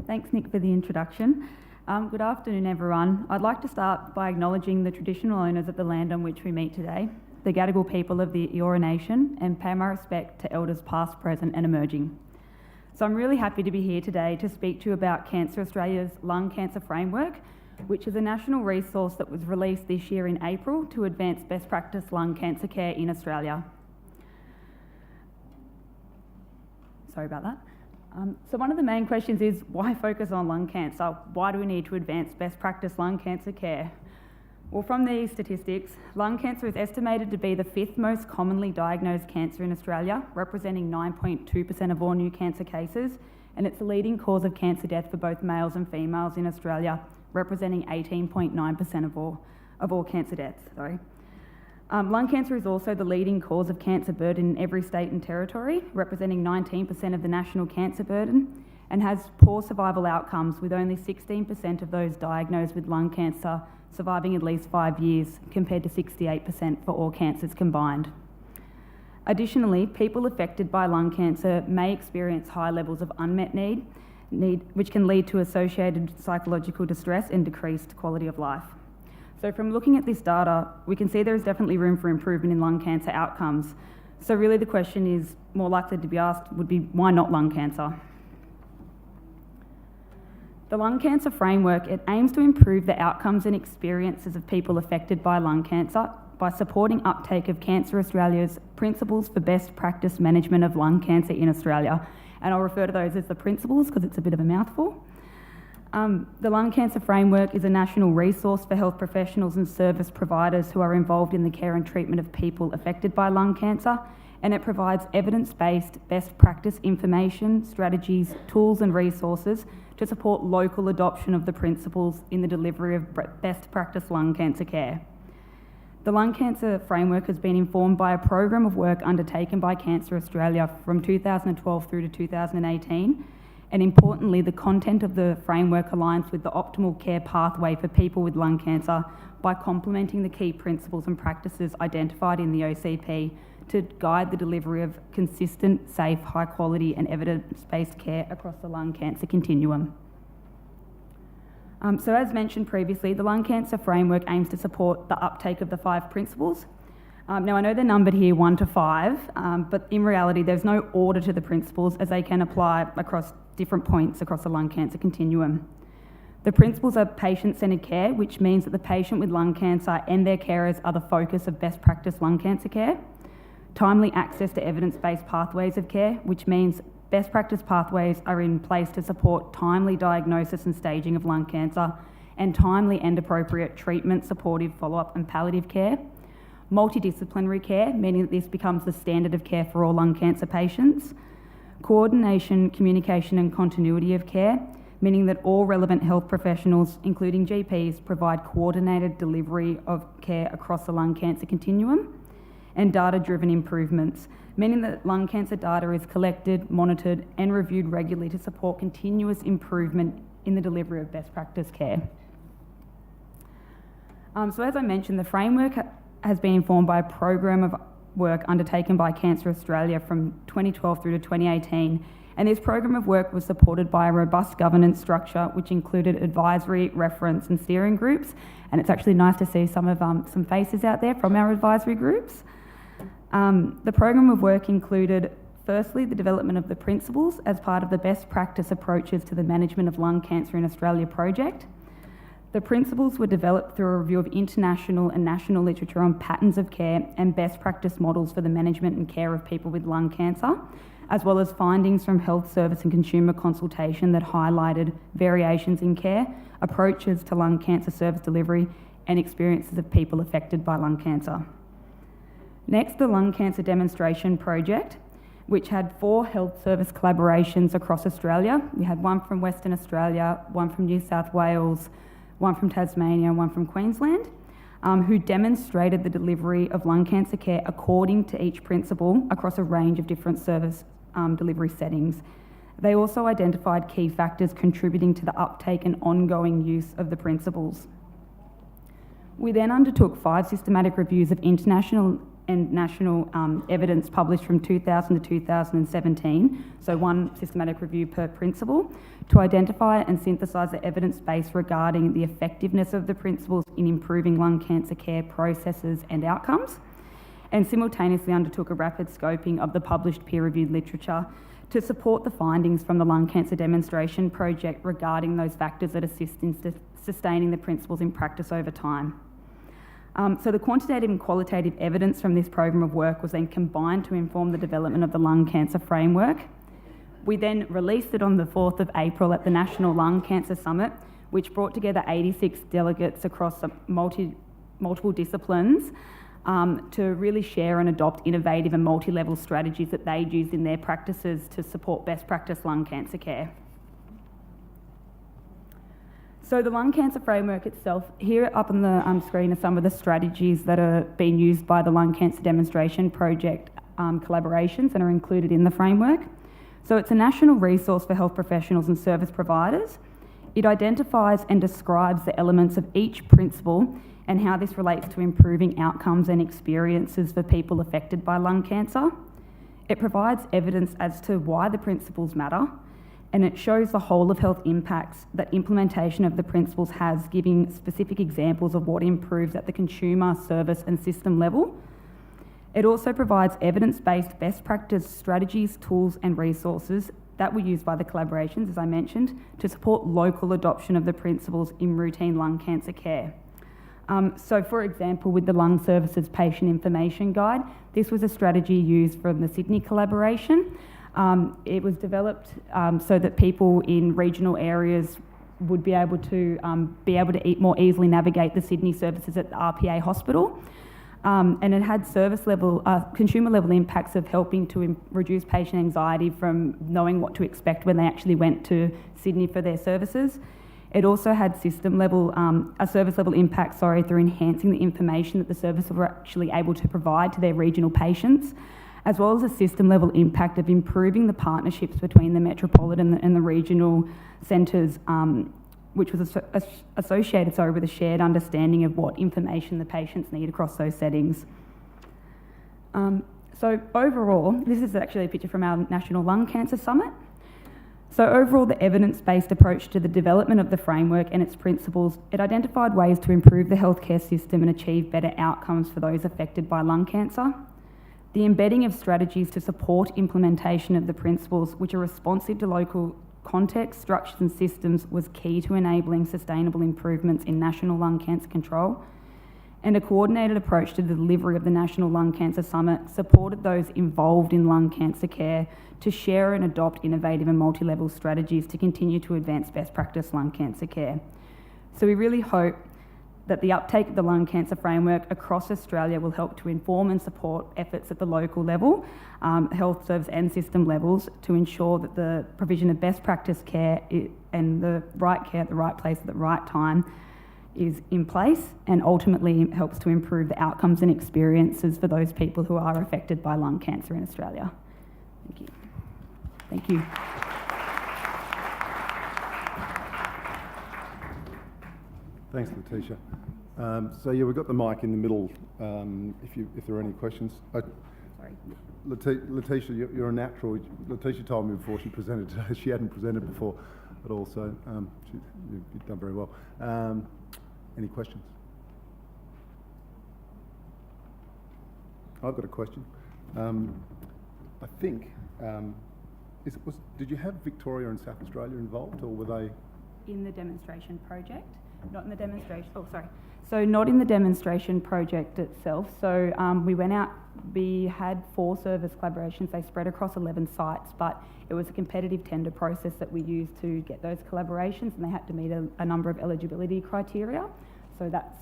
Thanks, Nick, for the introduction. Good afternoon, everyone. I'd like to start by acknowledging the traditional owners of the land on which we meet today, the Gadigal people of the Eora Nation, and pay my respect to elders past, present and emerging. So I'm really happy to be here today to speak to you about Cancer Australia's Lung Cancer Framework, which is a national resource that was released this year in April to advance best practice lung cancer care in Australia. Sorry about that. So one of the main questions is, why focus on lung cancer? Why do we need to advance best practice lung cancer care? Well, from these statistics, lung cancer is estimated to be the 5th most commonly diagnosed cancer in Australia, representing 9.2% of all new cancer cases, and it's the leading cause of cancer death for both males and females in Australia, representing 18.9% of all cancer deaths. Lung cancer is also the leading cause of cancer burden in every state and territory, representing 19% of the national cancer burden, and has poor survival outcomes, with only 16% of those diagnosed with lung cancer surviving at least 5 years, compared to 68% for all cancers combined. Additionally, people affected by lung cancer may experience high levels of unmet need, which can lead to associated psychological distress and decreased quality of life. So from looking at this data, we can see there is definitely room for improvement in lung cancer outcomes. So really the question is more likely to be asked would be, why not lung cancer? The Lung Cancer Framework, it aims to improve the outcomes and experiences of people affected by lung cancer by supporting uptake of Cancer Australia's principles for best practice management of lung cancer in Australia. And I'll refer to those as the principles because it's a bit of a mouthful. The Lung Cancer Framework is a national resource for health professionals and service providers who are involved in the care and treatment of people affected by lung cancer, and it provides evidence-based best practice information, strategies, tools and resources to support local adoption of the principles in the delivery of best practice lung cancer care. The Lung Cancer Framework has been informed by a program of work undertaken by Cancer Australia from 2012 through to 2018, and importantly, the content of the framework aligns with the optimal care pathway for people with lung cancer by complementing the key principles and practices identified in the OCP to guide the delivery of consistent, safe, high quality and evidence-based care across the lung cancer continuum. So as mentioned previously, the Lung Cancer Framework aims to support the uptake of the 5 principles. Now I know they're numbered here 1 to 5, but in reality there's no order to the principles as they can apply across different points across the lung cancer continuum. The principles are patient-centred care, which means that the patient with lung cancer and their carers are the focus of best practice lung cancer care. Timely access to evidence-based pathways of care, which means best practice pathways are in place to support timely diagnosis and staging of lung cancer, and timely and appropriate treatment, supportive follow-up and palliative care. Multidisciplinary care, meaning that this becomes the standard of care for all lung cancer patients. Coordination, communication and continuity of care, meaning that all relevant health professionals, including GPs, provide coordinated delivery of care across the lung cancer continuum. And data-driven improvements, meaning that lung cancer data is collected, monitored and reviewed regularly to support continuous improvement in the delivery of best practice care. So as I mentioned, the framework has been informed by a program of work undertaken by Cancer Australia from 2012 through to 2018, and this program of work was supported by a robust governance structure which included advisory, reference and steering groups, and it's actually nice to see some faces out there from our advisory groups. The program of work included, firstly, the development of the principles as part of the best practice approaches to the management of lung cancer in Australia project. The principles were developed through a review of international and national literature on patterns of care and best practice models for the management and care of people with lung cancer, as well as findings from health service and consumer consultation that highlighted variations in care, approaches to lung cancer service delivery, and experiences of people affected by lung cancer. Next, the Lung Cancer Demonstration Project, which had 4 health service collaborations across Australia. We had one from Western Australia, one from New South Wales, one from Tasmania and one from Queensland, who demonstrated the delivery of lung cancer care according to each principle across a range of different service delivery settings. They also identified key factors contributing to the uptake and ongoing use of the principles. We then undertook 5 systematic reviews of international and national evidence published from 2000 to 2017, so one systematic review per principle, to identify and synthesise the evidence base regarding the effectiveness of the principles in improving lung cancer care processes and outcomes, and simultaneously undertook a rapid scoping of the published peer-reviewed literature to support the findings from the lung cancer demonstration project regarding those factors that assist in sustaining the principles in practice over time. So the quantitative and qualitative evidence from this program of work was then combined to inform the development of the lung cancer framework. We then released it on the 4th of April at the National Lung Cancer Summit, which brought together 86 delegates across multiple disciplines to really share and adopt innovative and multi-level strategies that they'd used in their practices to support best practice lung cancer care. So the lung cancer framework itself, here up on the screen are some of the strategies that are being used by the Lung Cancer Demonstration Project collaborations and are included in the framework. So it's a national resource for health professionals and service providers. It identifies and describes the elements of each principle and how this relates to improving outcomes and experiences for people affected by lung cancer. It provides evidence as to why the principles matter, and it shows the whole of health impacts that implementation of the principles has, giving specific examples of what improves at the consumer, service and system level. It also provides evidence-based best practice strategies, tools and resources that were used by the collaborations, as I mentioned, to support local adoption of the principles in routine lung cancer care. So for example, with the Lung Services Patient Information Guide, this was a strategy used from the Sydney collaboration. It was developed so that people in regional areas would be able to more easily navigate the Sydney services at the RPA hospital. And it had consumer level impacts of helping to reduce patient anxiety from knowing what to expect when they actually went to Sydney for their services. It also had service level impact, through enhancing the information that the services were actually able to provide to their regional patients, as well as a system level impact of improving the partnerships between the metropolitan and the regional centres, which was associated with a shared understanding of what information the patients need across those settings. So overall, this is actually a picture from our National Lung Cancer Summit. So overall, the evidence-based approach to the development of the framework and its principles, it identified ways to improve the healthcare system and achieve better outcomes for those affected by lung cancer. The embedding of strategies to support implementation of the principles, which are responsive to local context, structures and systems, was key to enabling sustainable improvements in national lung cancer control. And a coordinated approach to the delivery of the National Lung Cancer Summit supported those involved in lung cancer care to share and adopt innovative and multi-level strategies to continue to advance best practice lung cancer care. So we really hope that the uptake of the lung cancer framework across Australia will help to inform and support efforts at the local level, health service and system levels, to ensure that the provision of best practice care and the right care at the right place at the right time is in place, and ultimately helps to improve the outcomes and experiences for those people who are affected by lung cancer in Australia. Thank you. Thank you. Thanks, Letitia. So yeah, we've got the mic in the middle. If there are any questions, Sorry. Letitia, you're a natural. Letitia told me before she presented today she hadn't presented before at all, so you've done very well. Any questions? I've got a question. I think did you have Victoria and South Australia involved, or were they in the demonstration project? Not in the demonstration. Oh, sorry. So not in the demonstration project itself. So we went out. We had 4 service collaborations. They spread across 11 sites, but it was a competitive tender process that we used to get those collaborations, and they had to meet a number of eligibility criteria. So that's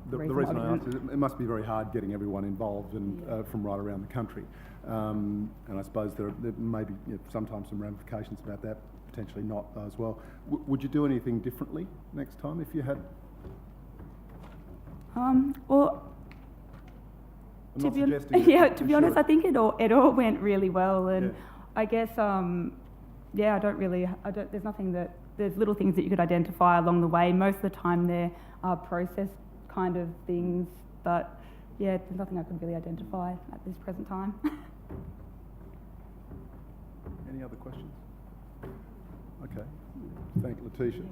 the reason I asked is it must be very hard getting everyone involved and from right around the country. And I suppose there may be sometimes some ramifications about that. Potentially not as well. Would you do anything differently next time if you had? Well, to be honest, I think it all went really well, and I guess there's nothing that there's little things that you could identify along the way. Most of the time there are process kind of things, but yeah, there's nothing I could really identify at this present time. Any other questions? Okay. Thank Letitia.